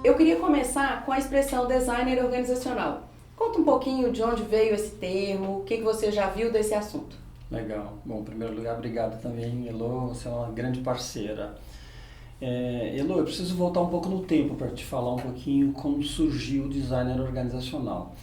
eu queria começar com a expressão designer organizacional. Conta um pouquinho de onde veio esse termo, o que você já viu desse assunto. Legal. Bom, em primeiro lugar, obrigado também, Elo, você é uma grande parceira. Elo, eu preciso voltar um pouco no tempo para te falar um pouquinho como surgiu o designer organizacional.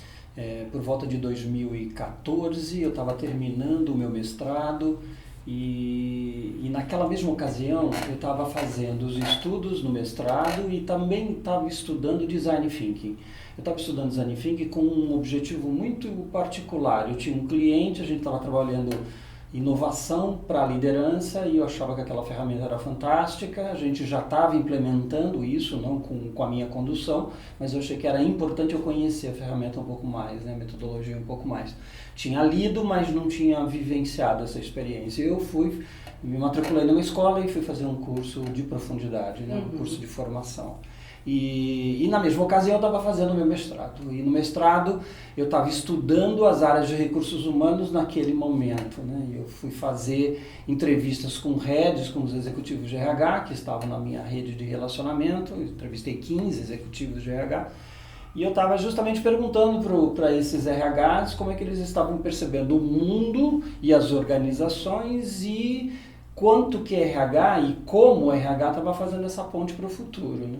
Por volta de 2014, eu estava terminando o meu mestrado e naquela mesma ocasião eu estava fazendo os estudos no mestrado e também estava estudando Design Thinking. Eu estava estudando Design Thinking com um objetivo muito particular. Eu tinha um cliente, a gente estava trabalhando inovação para a liderança e eu achava que aquela ferramenta era fantástica. A gente já estava implementando isso, não com a minha condução, mas eu achei que era importante eu conhecer a ferramenta um pouco mais, né, a metodologia um pouco mais. Tinha lido, mas não tinha vivenciado essa experiência. Eu me matriculei numa escola e fui fazer um curso de profundidade, né, um curso de formação. E na mesma ocasião eu estava fazendo o meu mestrado. E no mestrado eu estava estudando as áreas de recursos humanos naquele momento, né? Eu fui fazer entrevistas com heads, com os executivos de RH, que estavam na minha rede de relacionamento. Eu entrevistei 15 executivos de RH. E eu estava justamente perguntando para esses RHs como é que eles estavam percebendo o mundo e as organizações e quanto que RH e como o RH estava fazendo essa ponte para o futuro, né?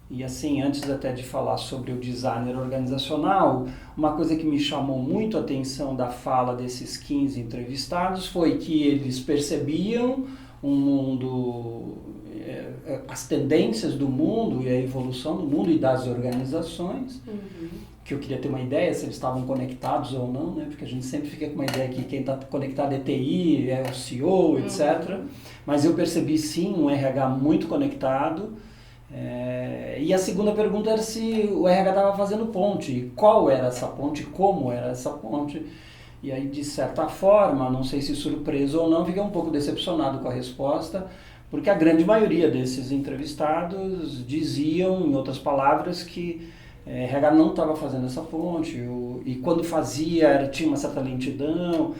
E assim, antes até de falar sobre o designer organizacional, uma coisa que me chamou muito a atenção da fala desses 15 entrevistados foi que eles percebiam um mundo, as tendências do mundo e a evolução do mundo e das organizações, que eu queria ter uma ideia se eles estavam conectados ou não, né? Porque a gente sempre fica com uma ideia que quem está conectado é TI, é o CEO, etc. Mas eu percebi sim um RH muito conectado. E a segunda pergunta era se o RH estava fazendo ponte, qual era essa ponte, como era essa ponte. E aí, de certa forma, não sei se surpreso ou não, fiquei um pouco decepcionado com a resposta, porque a grande maioria desses entrevistados diziam, em outras palavras, que RH não estava fazendo essa ponte, e quando fazia tinha uma certa lentidão,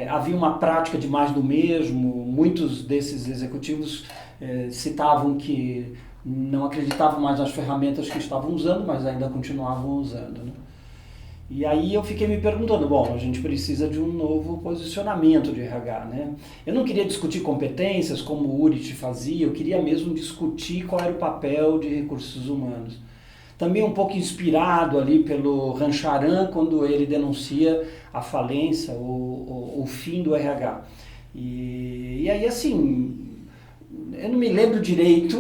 havia uma prática de mais do mesmo. Muitos desses executivos citavam que não acreditavam mais nas ferramentas que estavam usando, mas ainda continuavam usando, né? E aí eu fiquei me perguntando, bom, a gente precisa de um novo posicionamento de RH, né? Eu não queria discutir competências como o Urit fazia, eu queria mesmo discutir qual era o papel de recursos humanos. Também um pouco inspirado ali pelo Rancharan, quando ele denuncia a falência, o fim do RH. E aí, assim, eu não me lembro direito,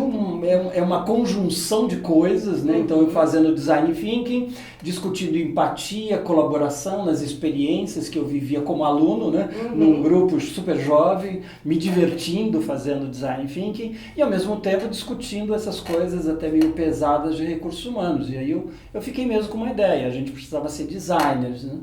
é uma conjunção de coisas, né? Então eu fazendo design thinking, discutindo empatia, colaboração nas experiências que eu vivia como aluno, né? Num grupo super jovem, me divertindo fazendo design thinking e ao mesmo tempo discutindo essas coisas até meio pesadas de recursos humanos. E aí eu fiquei mesmo com uma ideia, a gente precisava ser designers, né?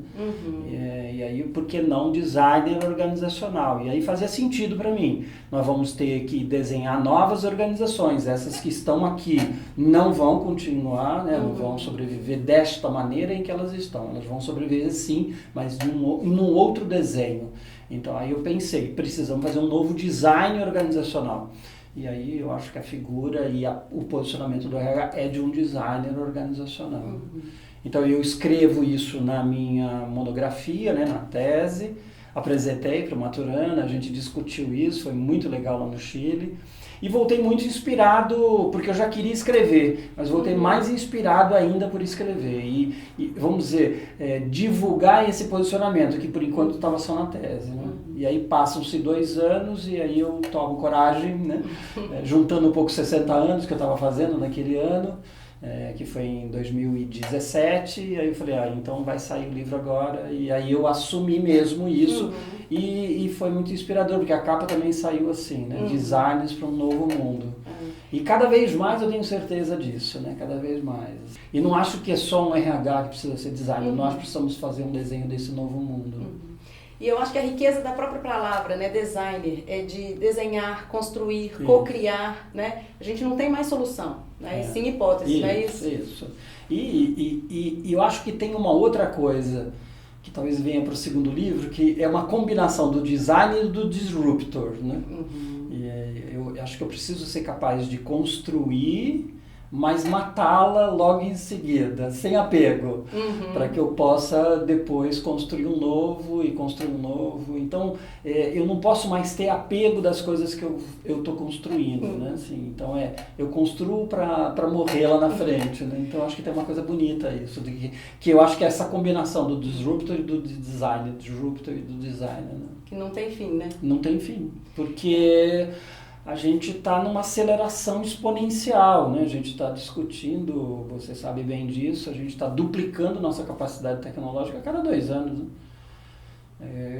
E aí, por que não designer organizacional? E aí fazia sentido para mim. Nós vamos ter que desenhar novas organizações, essas que estão aqui não vão continuar, né? Não vão sobreviver desta maneira em que elas estão, elas vão sobreviver sim, mas num outro desenho. Então aí eu pensei, precisamos fazer um novo design organizacional. E aí eu acho que a figura e o posicionamento do RH é de um designer organizacional. Então eu escrevo isso na minha monografia, né, na tese, apresentei para o Maturana, a gente discutiu isso, foi muito legal lá no Chile. E voltei muito inspirado, porque eu já queria escrever, mas voltei mais inspirado ainda por escrever. E vamos dizer, divulgar esse posicionamento, que por enquanto estava só na tese, né? E aí passam-se 2 anos e aí eu tomo coragem, né? Juntando um pouco 60 anos que eu estava fazendo naquele ano, que foi em 2017, e aí eu falei, então vai sair o livro agora, e aí eu assumi mesmo isso, e foi muito inspirador, porque a capa também saiu assim, né? Designs para um novo mundo. E cada vez mais eu tenho certeza disso, né? Cada vez mais. E não acho que é só um RH que precisa ser designer, nós precisamos fazer um desenho desse novo mundo. E eu acho que a riqueza da própria palavra, né, designer, é de desenhar, construir, co-criar, né? A gente não tem mais solução, né? E sim hipótese, não é isso? Isso. E eu acho que tem uma outra coisa que talvez venha para o segundo livro, que é uma combinação do design e do disruptor, né? E eu acho que eu preciso ser capaz de construir mas matá-la logo em seguida, sem apego, para que eu possa depois construir um novo e construir um novo. Então, eu não posso mais ter apego das coisas que eu estou construindo, né? Assim, então, eu construo para morrer lá na frente, né? Então, acho que tem uma coisa bonita isso, que eu acho que é essa combinação do disruptor e do design, né? Que não tem fim, né? Não tem fim, porque a gente está numa aceleração exponencial, né? A gente está discutindo, você sabe bem disso, a gente está duplicando nossa capacidade tecnológica a cada 2 anos. Né?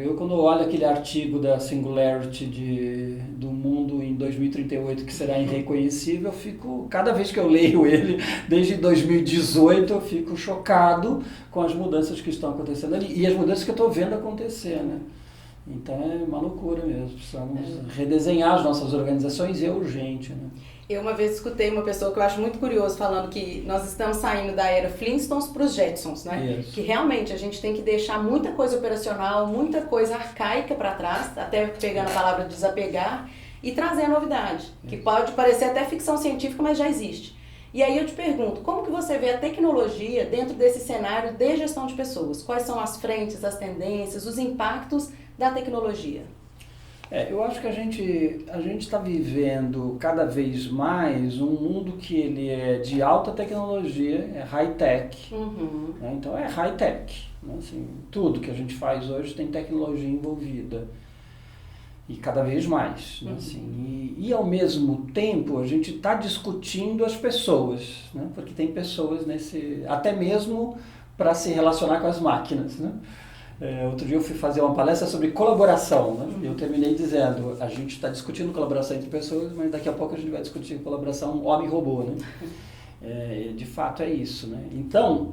Eu, quando olho aquele artigo da Singularity do mundo em 2038, que será irreconhecível, cada vez que eu leio ele, desde 2018, eu fico chocado com as mudanças que estão acontecendo ali e as mudanças que eu estou vendo acontecer, né? Então é uma loucura mesmo, precisamos redesenhar as nossas organizações e é urgente, né? Eu uma vez escutei uma pessoa que eu acho muito curioso falando que nós estamos saindo da era Flintstones para os Jetsons, né? Isso. Que realmente a gente tem que deixar muita coisa operacional, muita coisa arcaica para trás, até pegando a palavra desapegar, e trazer a novidade, que pode parecer até ficção científica, mas já existe. E aí eu te pergunto, como que você vê a tecnologia dentro desse cenário de gestão de pessoas? Quais são as frentes, as tendências, os impactos da tecnologia? Eu acho que a gente está vivendo cada vez mais um mundo que ele é de alta tecnologia, é high-tech. Né? Então é high-tech. Né? Assim, tudo que a gente faz hoje tem tecnologia envolvida. E cada vez mais. Né? Assim, e ao mesmo tempo a gente está discutindo as pessoas, né? Porque tem pessoas até mesmo para se relacionar com as máquinas. Né? Outro dia eu fui fazer uma palestra sobre colaboração, né? Eu terminei dizendo, a gente está discutindo colaboração entre pessoas, mas daqui a pouco a gente vai discutir colaboração homem-robô, né? De fato é isso, né? Então,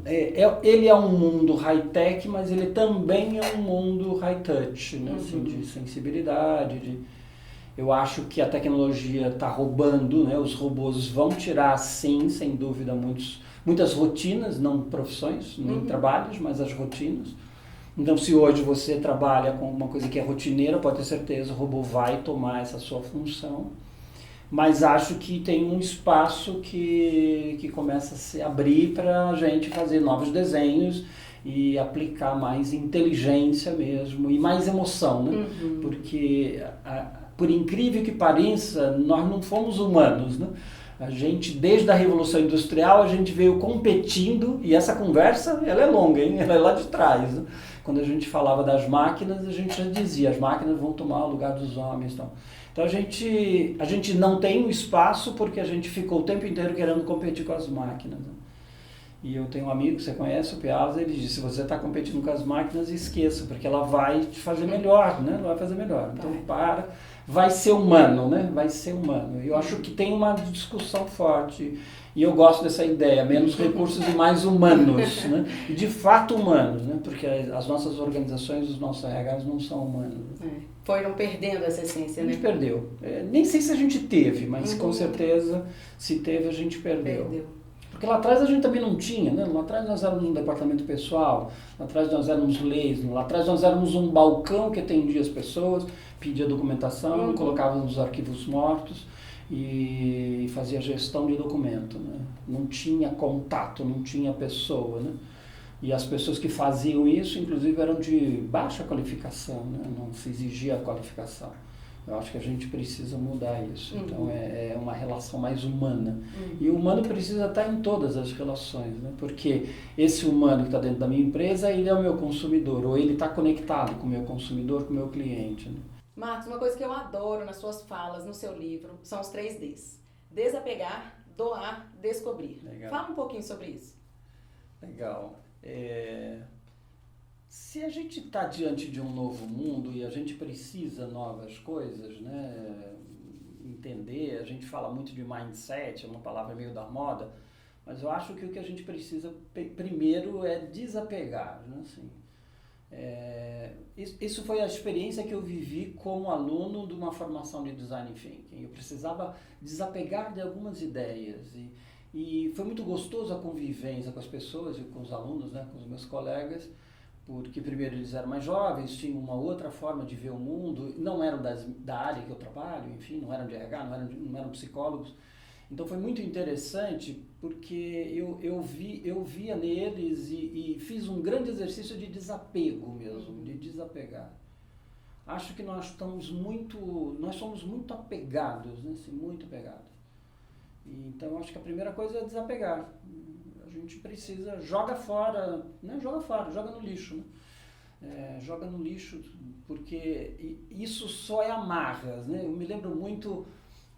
ele é um mundo high-tech, mas ele também é um mundo high-touch, né? Assim, de sensibilidade, eu acho que a tecnologia está roubando, né? Os robôs vão tirar, sim, sem dúvida, muitas rotinas, não profissões, nem trabalhos, mas as rotinas. Então, se hoje você trabalha com uma coisa que é rotineira, pode ter certeza, o robô vai tomar essa sua função. Mas acho que tem um espaço que começa a se abrir para a gente fazer novos desenhos e aplicar mais inteligência mesmo e mais emoção, né? Porque, por incrível que pareça, nós não fomos humanos, né? A gente, desde a Revolução Industrial, a gente veio competindo, e essa conversa, ela é longa, hein? Ela é lá de trás, né? Quando a gente falava das máquinas, a gente já dizia, as máquinas vão tomar o lugar dos homens. Então a gente não tem um espaço porque a gente ficou o tempo inteiro querendo competir com as máquinas. Né? E eu tenho um amigo que você conhece, o Piazza, ele disse, se você está competindo com as máquinas, esqueça, porque ela vai te fazer melhor, né? Ela vai fazer melhor. Então vai ser humano, né? Vai ser humano. Eu acho que tem uma discussão forte e eu gosto dessa ideia, menos recursos e mais humanos, né? E de fato humanos, né? Porque as nossas organizações, os nossos RHs não são humanos. Foram perdendo essa essência, né? A gente perdeu. Nem sei se a gente teve, mas com certeza, se teve, a gente perdeu. Porque lá atrás a gente também não tinha, né? Lá atrás nós éramos um departamento pessoal, lá atrás nós éramos leis, lá atrás nós éramos um balcão que atendia as pessoas, pedia documentação, colocava nos arquivos mortos e fazia gestão de documento, né? Não tinha contato, não tinha pessoa, né? E as pessoas que faziam isso, inclusive, eram de baixa qualificação, né? Não se exigia a qualificação. Eu acho que a gente precisa mudar isso. Então, é uma relação mais humana. E o humano precisa estar em todas as relações, né? Porque esse humano que está dentro da minha empresa, ele é o meu consumidor, ou ele está conectado com o meu consumidor, com o meu cliente, né? Marcos, uma coisa que eu adoro nas suas falas, no seu livro, são os 3 Ds. Desapegar, doar, descobrir. Legal. Fala um pouquinho sobre isso. Legal. Se a gente está diante de um novo mundo e a gente precisa novas coisas, né, entender, a gente fala muito de mindset, é uma palavra meio da moda, mas eu acho que o que a gente precisa primeiro é desapegar, né, assim. Isso foi a experiência que eu vivi como aluno de uma formação de Design Thinking. Eu precisava desapegar de algumas ideias e foi muito gostoso a convivência com as pessoas e com os alunos, né, com os meus colegas, porque primeiro eles eram mais jovens, tinham uma outra forma de ver o mundo, não eram da área que eu trabalho, enfim, não eram de RH, não eram psicólogos, Então foi muito interessante porque eu via neles e fiz um grande exercício de desapego mesmo, de desapegar. Acho que nós somos muito apegados, né? Assim, muito apegados. Então acho que a primeira coisa é desapegar. A gente precisa, joga fora, joga no lixo, né? Joga no lixo, porque isso só é amarras, né? Eu me lembro muito,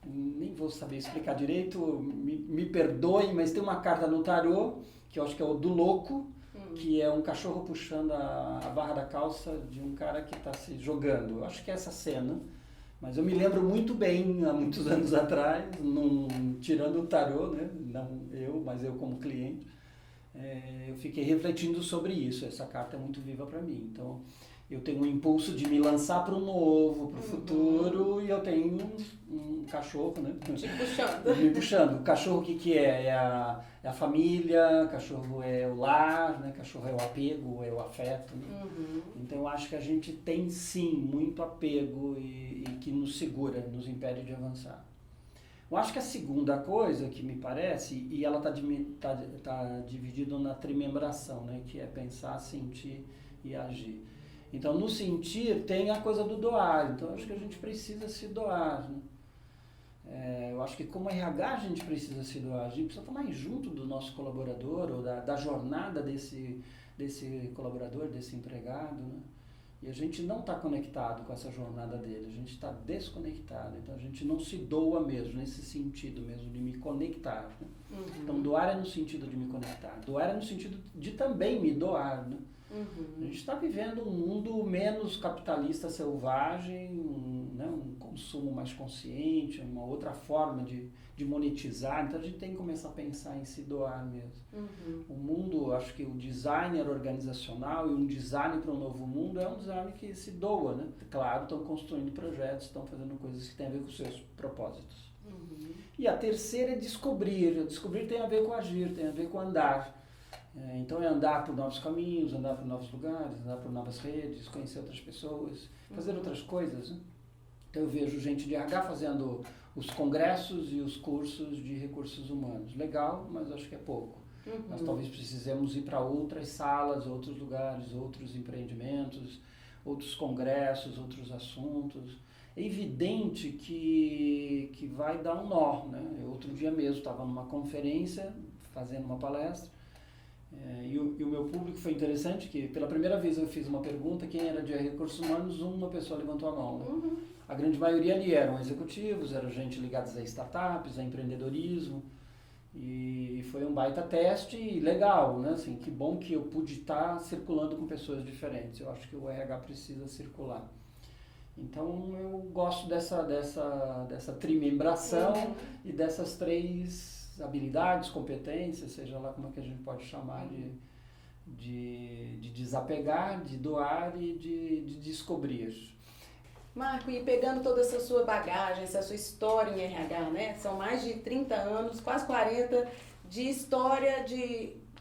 nem vou saber explicar direito, me perdoem, mas tem uma carta no tarô, que eu acho que é o do louco, que é um cachorro puxando a barra da calça de um cara que está se jogando. Eu acho que é essa cena, mas eu me lembro muito bem, há muitos anos atrás, tirando o tarô, né? Não eu, mas eu como cliente, eu fiquei refletindo sobre isso. Essa carta é muito viva para mim. Então, eu tenho um impulso de me lançar para o novo, para o futuro, e eu tenho um cachorro, né? Te puxando. Me puxando. O cachorro o que é? É a família, cachorro é o lar, né? Cachorro é o apego, é o afeto. Né? Então eu acho que a gente tem sim muito apego e que nos segura, nos impede de avançar. Eu acho que a segunda coisa que me parece, e ela está dividida na trimembração, né? Que é pensar, sentir e agir. Então, no sentir, tem a coisa do doar. Então, eu acho que a gente precisa se doar. Né? Eu acho que como RH a gente precisa se doar. A gente precisa estar mais junto do nosso colaborador ou da jornada desse colaborador, desse empregado. Né? E a gente não está conectado com essa jornada dele. A gente está desconectado. Então, a gente não se doa mesmo, nesse sentido mesmo, de me conectar. Né? Então, doar é no sentido de me conectar. Doar é no sentido de também me doar. Né? A gente está vivendo um mundo menos capitalista selvagem, um consumo mais consciente, uma outra forma de monetizar. Então a gente tem que começar a pensar em se doar mesmo. O mundo, acho que o designer organizacional e um design para um novo mundo é um design que se doa. Né? Claro, estão construindo projetos, estão fazendo coisas que têm a ver com os seus propósitos. E a terceira é descobrir. Descobrir tem a ver com agir, tem a ver com andar. Então é andar por novos caminhos, andar por novos lugares, andar por novas redes, conhecer outras pessoas, fazer outras coisas. Né? Então eu vejo gente de RH fazendo os congressos e os cursos de recursos humanos. Legal, mas acho que é pouco. Nós talvez precisemos ir para outras salas, outros lugares, outros empreendimentos, outros congressos, outros assuntos. É evidente que vai dar um nó. Né? Eu, outro dia mesmo estava numa conferência, fazendo uma palestra, e o meu público foi interessante, que pela primeira vez eu fiz uma pergunta, quem era de recursos humanos, uma pessoa levantou a mão. Né? A grande maioria ali eram executivos, eram gente ligados a startups, a empreendedorismo, e foi um baita teste legal, né? Assim, que bom que eu pude estar circulando com pessoas diferentes. Eu acho que o RH precisa circular. Então eu gosto dessa trimembração e dessas três habilidades, competências, seja lá como é que a gente pode chamar, de desapegar, de doar e de descobrir. Marco, e pegando toda essa sua bagagem, essa sua história em RH, né? São mais de 30 anos, quase 40, de história,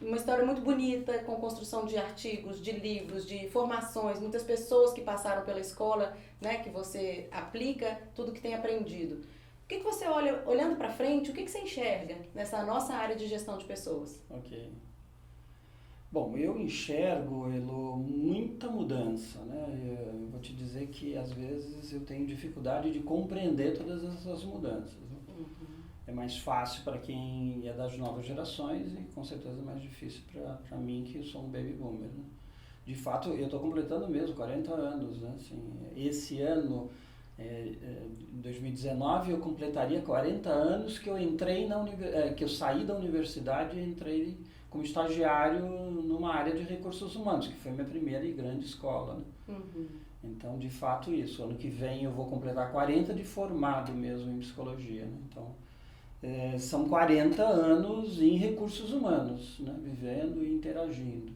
uma história muito bonita, com construção de artigos, de livros, de formações, muitas pessoas que passaram pela escola, né? Que você aplica tudo que tem aprendido. O que você olha, olhando para frente, o que você enxerga nessa nossa área de gestão de pessoas? Ok. Bom, eu enxergo, Elo, muita mudança, né? Eu vou te dizer que às vezes eu tenho dificuldade de compreender todas essas mudanças. Né? É mais fácil para quem é das novas gerações e com certeza é mais difícil para mim, que eu sou um baby boomer. Né? De fato, eu estou completando mesmo 40 anos. Né? Assim, esse ano, em 2019, eu completaria 40 anos que eu entrei que eu saí da universidade e entrei como estagiário numa área de recursos humanos, que foi minha primeira e grande escola. Né? Então, de fato, isso. Ano que vem eu vou completar 40 de formado mesmo em psicologia. Né? Então, são 40 anos em recursos humanos, né? Vivendo e interagindo.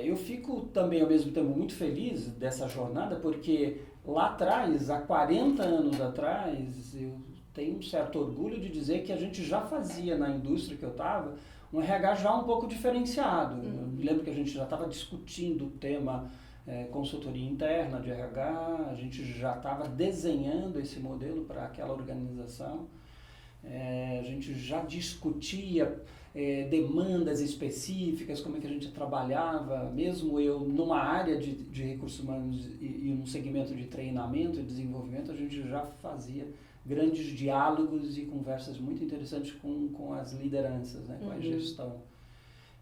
Eu fico também, ao mesmo tempo, muito feliz dessa jornada, porque lá atrás, há 40 anos atrás, eu tenho um certo orgulho de dizer que a gente já fazia na indústria que eu estava um RH já um pouco diferenciado. Eu me lembro que a gente já estava discutindo o tema consultoria interna de RH, a gente já estava desenhando esse modelo para aquela organização. a gente já discutia demandas específicas, como é que a gente trabalhava, mesmo eu numa área de recursos humanos e num segmento de treinamento e desenvolvimento, a gente já fazia grandes diálogos e conversas muito interessantes com as lideranças, né, com a gestão.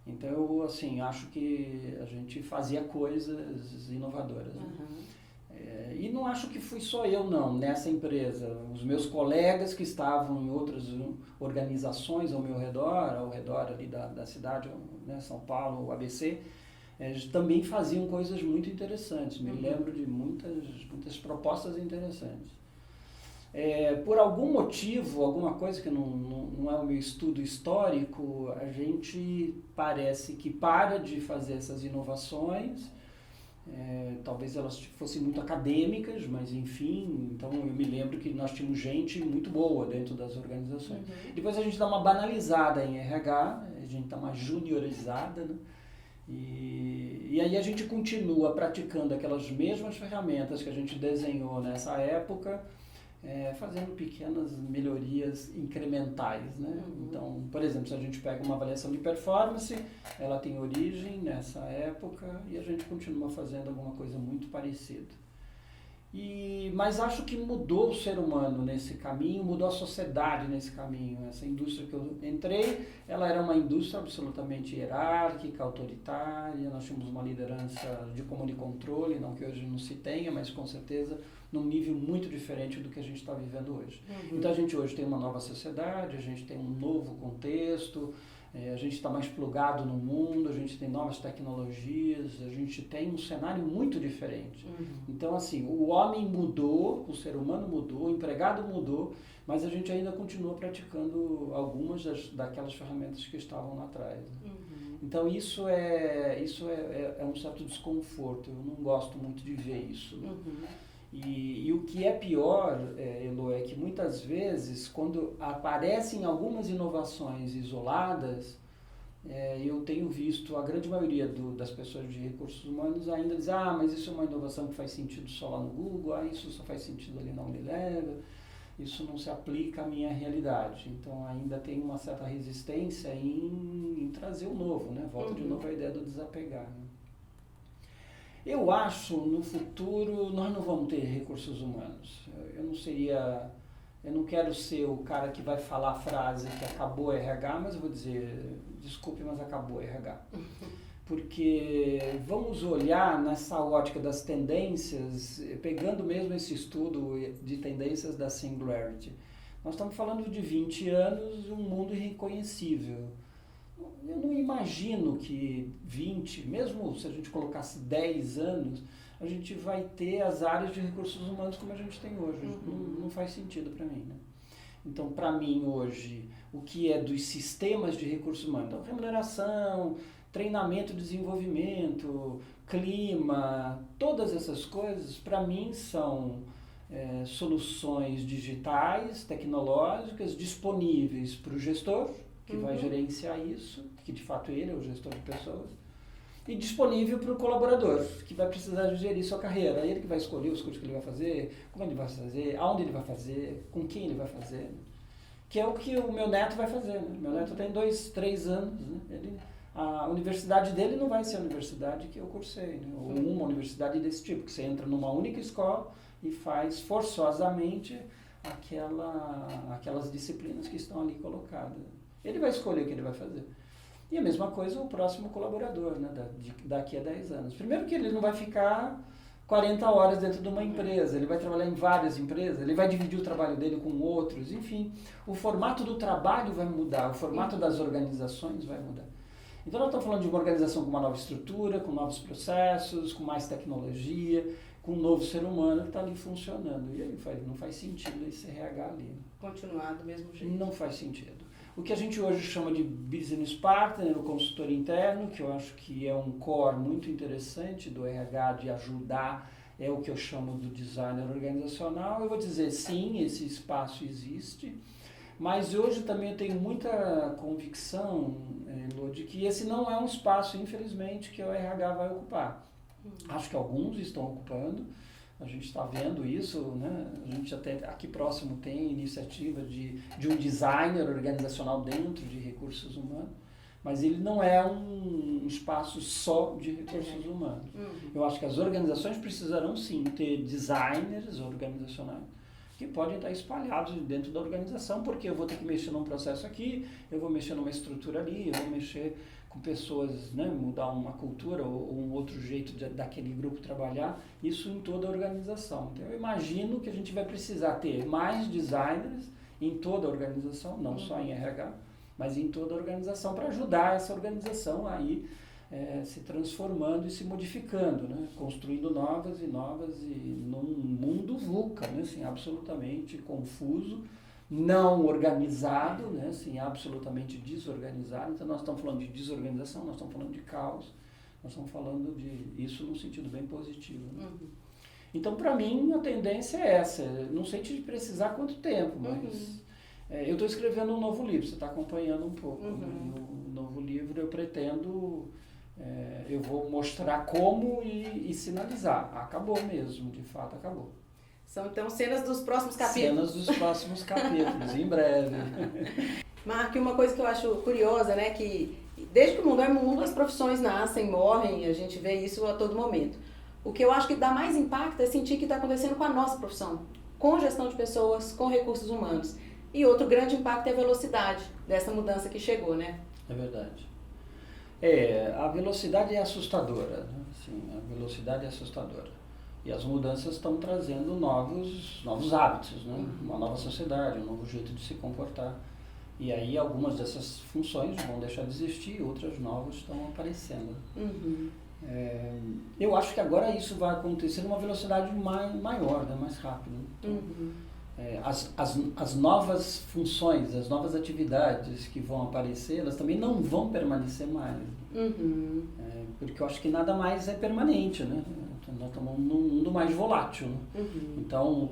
Então, eu assim, acho que a gente fazia coisas inovadoras. Né? E não acho que fui só eu, não, nessa empresa. Os meus colegas que estavam em outras organizações ao meu redor, ao redor ali da cidade, né, São Paulo, o ABC, também faziam coisas muito interessantes. Me lembro de muitas propostas interessantes. Por algum motivo, alguma coisa que não é o meu estudo histórico, a gente parece que para de fazer essas inovações. Talvez elas fossem muito acadêmicas, mas enfim, então eu me lembro que nós tínhamos gente muito boa dentro das organizações. Depois a gente dá uma banalizada em RH, a gente está mais juniorizada, né? E aí a gente continua praticando aquelas mesmas ferramentas que a gente desenhou nessa época, fazendo pequenas melhorias incrementais, né? Então, por exemplo, se a gente pega uma avaliação de performance, ela tem origem nessa época e a gente continua fazendo alguma coisa muito parecida. Mas acho que mudou o ser humano nesse caminho, mudou a sociedade nesse caminho. Essa indústria que eu entrei, ela era uma indústria absolutamente hierárquica, autoritária, nós tínhamos uma liderança de comando e controle, não que hoje não se tenha, mas com certeza num nível muito diferente do que a gente está vivendo hoje. Então a gente hoje tem uma nova sociedade, a gente tem um novo contexto, a gente está mais plugado no mundo, a gente tem novas tecnologias, a gente tem um cenário muito diferente. Então, assim, o homem mudou, o ser humano mudou, o empregado mudou, mas a gente ainda continua praticando algumas daquelas ferramentas que estavam lá atrás. Então, isso é um certo desconforto, eu não gosto muito de ver isso. Né? E o que é pior, Elo, é que muitas vezes, quando aparecem algumas inovações isoladas, eu tenho visto a grande maioria das pessoas de recursos humanos ainda dizer, mas isso é uma inovação que faz sentido só lá no Google, isso só faz sentido ali na Unilever, isso não se aplica à minha realidade. Então ainda tem uma certa resistência em trazer o novo, né? Volta de novo a ideia do desapegar. Né? Eu acho, no futuro, nós não vamos ter recursos humanos. Eu não quero ser o cara que vai falar a frase que acabou o RH, mas eu vou dizer, desculpe, mas acabou o RH. Porque vamos olhar nessa ótica das tendências, pegando mesmo esse estudo de tendências da Singularity. Nós estamos falando de 20 anos, um mundo irreconhecível. Eu não imagino que 20, mesmo se a gente colocasse 10 anos, a gente vai ter as áreas de recursos humanos como a gente tem hoje. Não faz sentido para mim. Né? Então, para mim, hoje, o que é dos sistemas de recursos humanos? Então, remuneração, treinamento, desenvolvimento, clima, todas essas coisas, para mim, são soluções digitais, tecnológicas, disponíveis para o gestor, que vai gerenciar isso, que de fato ele é o gestor de pessoas, e disponível para o colaborador, que vai precisar gerir sua carreira. Ele que vai escolher os cursos que ele vai fazer, como ele vai fazer, aonde ele vai fazer, com quem ele vai fazer, que é o que o meu neto vai fazer. Né? Meu neto tem 2, 3 anos, né? A universidade dele não vai ser a universidade que eu cursei, né? Ou uma universidade desse tipo, que você entra numa única escola e faz forçosamente aquelas disciplinas que estão ali colocadas. Ele vai escolher o que ele vai fazer. E a mesma coisa o próximo colaborador, né, daqui a 10 anos. Primeiro que ele não vai ficar 40 horas dentro de uma empresa, ele vai trabalhar em várias empresas, ele vai dividir o trabalho dele com outros, enfim. O formato do trabalho vai mudar, o formato das organizações vai mudar. Então nós estamos falando de uma organização com uma nova estrutura, com novos processos, com mais tecnologia, com um novo ser humano que está ali funcionando. E aí não faz sentido esse RH ali. Né? Continuar do mesmo jeito. Não faz sentido. O que a gente hoje chama de business partner, o consultor interno, que eu acho que é um core muito interessante do RH de ajudar, é o que eu chamo do designer organizacional. Eu vou dizer sim, esse espaço existe, mas hoje também eu tenho muita convicção, Lô, de que esse não é um espaço, infelizmente, que o RH vai ocupar. Acho que alguns estão ocupando, A gente está vendo isso, né? A gente até aqui próximo tem iniciativa de um designer organizacional dentro de recursos humanos, mas ele não é um espaço só de recursos humanos. Eu acho que as organizações precisarão sim ter designers organizacionais que podem estar espalhados dentro da organização, porque eu vou ter que mexer num processo aqui, eu vou mexer numa estrutura ali, eu vou mexer com pessoas, né, mudar uma cultura ou um outro jeito daquele grupo trabalhar, isso em toda a organização. Então eu imagino que a gente vai precisar ter mais designers em toda a organização, não só em RH, mas em toda a organização, para ajudar essa organização a ir se transformando e se modificando, né? Construindo novas e num mundo VUCA, né? Assim, absolutamente confuso, não organizado, né? Assim, absolutamente desorganizado. Então nós estamos falando de desorganização, nós estamos falando de caos, nós estamos falando de isso num sentido bem positivo, né? Então, para mim, a tendência é essa. Não sei te precisar quanto tempo, mas eu estou escrevendo um novo livro, você está acompanhando um pouco. Né? O novo livro eu pretendo... eu vou mostrar como e sinalizar. Acabou mesmo, de fato acabou. São então cenas dos próximos capítulos. Cenas dos próximos capítulos, em breve. Mark, uma coisa que eu acho curiosa, né, que desde que o mundo é mundo, as profissões nascem, morrem, a gente vê isso a todo momento. O que eu acho que dá mais impacto é sentir que está acontecendo com a nossa profissão, com gestão de pessoas, com recursos humanos. E outro grande impacto é a velocidade dessa mudança que chegou, né? É verdade. A velocidade é assustadora, né? Assim, a velocidade é assustadora. E as mudanças estão trazendo novos hábitos, né? Uma nova sociedade, um novo jeito de se comportar. E aí algumas dessas funções vão deixar de existir, outras novas estão aparecendo. Eu acho que agora isso vai acontecer numa velocidade maior, né? Mais rápida. Então, as novas funções, as novas atividades que vão aparecer, elas também não vão permanecer mais. Porque eu acho que nada mais é permanente, né? Nós estamos num mundo mais volátil. Né? Então,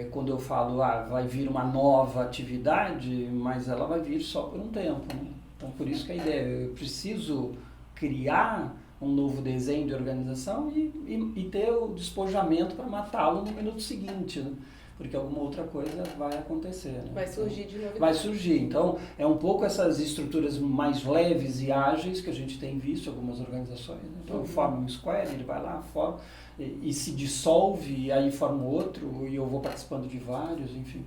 quando eu falo, vai vir uma nova atividade, mas ela vai vir só por um tempo. Né? Então, por isso que a ideia, eu preciso criar um novo desenho de organização e ter o despojamento para matá-lo no minuto seguinte. Né? Porque alguma outra coisa vai acontecer. Né? Vai surgir de novo. Vai surgir. Então, é um pouco essas estruturas mais leves e ágeis que a gente tem visto em algumas organizações. Né? Então, forma um squad, ele vai lá, forma, e se dissolve, e aí forma outro, e eu vou participando de vários, enfim.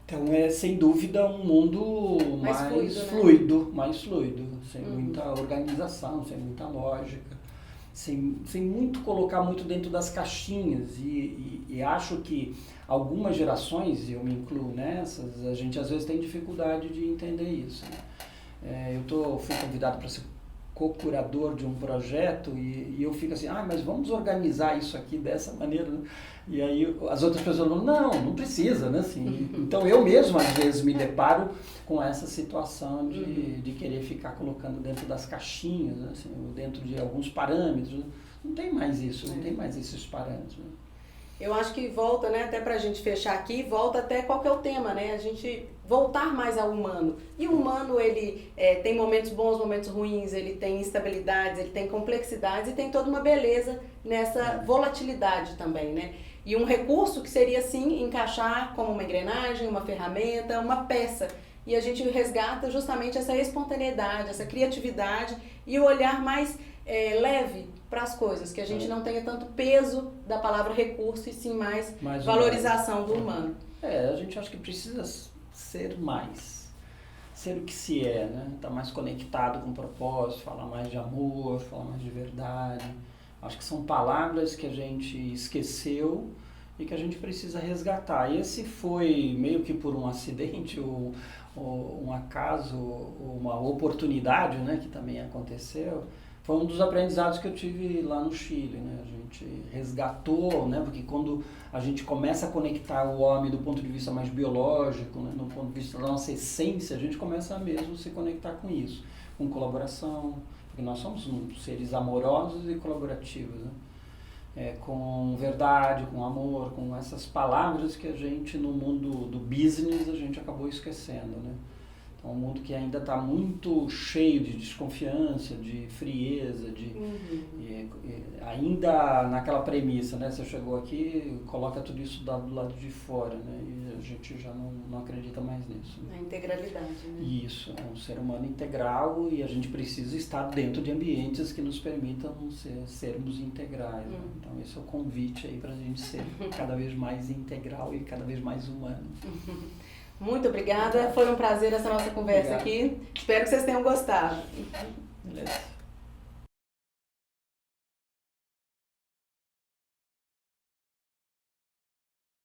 Então, é sem dúvida um mundo mais fluido, sem muita organização, sem muita lógica. Sem muito colocar muito dentro das caixinhas e acho que algumas gerações, e eu me incluo nessas, a gente às vezes tem dificuldade de entender isso. Né? Fui convidado para ser co-curador de um projeto e eu fico assim, mas vamos organizar isso aqui dessa maneira. Né? E aí as outras pessoas falam, não precisa, né? Assim, então eu mesmo às vezes me deparo com essa situação de querer ficar colocando dentro das caixinhas, né? Assim, dentro de alguns parâmetros. Né? Não tem mais isso, não tem mais esses parâmetros. Né? Eu acho que volta, né, até pra gente fechar aqui, volta até qual que é o tema, né? A gente voltar mais ao humano. E o humano, ele tem momentos bons, momentos ruins, ele tem instabilidades, ele tem complexidades e tem toda uma beleza nessa volatilidade também, né? E um recurso que seria, sim, encaixar como uma engrenagem, uma ferramenta, uma peça. E a gente resgata justamente essa espontaneidade, essa criatividade e o olhar mais leve para as coisas, que a gente não tenha tanto peso da palavra recurso e sim mais valorização do humano. A gente acha que precisa ser mais, ser o que se é, né? Estar mais conectado com o propósito, falar mais de amor, falar mais de verdade. Acho que são palavras que a gente esqueceu e que a gente precisa resgatar. Esse foi meio que por um acidente ou um acaso, uma oportunidade, né, que também aconteceu. Foi um dos aprendizados que eu tive lá no Chile, né? A gente resgatou, né? Porque quando a gente começa a conectar o homem do ponto de vista mais biológico, né? Do ponto de vista da nossa essência, a gente começa a mesmo se conectar com isso, com colaboração, porque nós somos seres amorosos e colaborativos, né? Com verdade, com amor, com essas palavras que a gente no mundo do business a gente acabou esquecendo, né? um mundo que ainda está muito cheio de desconfiança, de frieza, ainda naquela premissa, né? Você chegou aqui, coloca tudo isso do lado de fora, né? E a gente já não acredita mais nisso. A integralidade, né? Isso, é um ser humano integral e a gente precisa estar dentro de ambientes que nos permitam sermos integrais. Né? Então esse é o convite aí para a gente ser cada vez mais integral e cada vez mais humano. Muito obrigada, foi um prazer essa nossa conversa aqui. Espero que vocês tenham gostado. Beleza.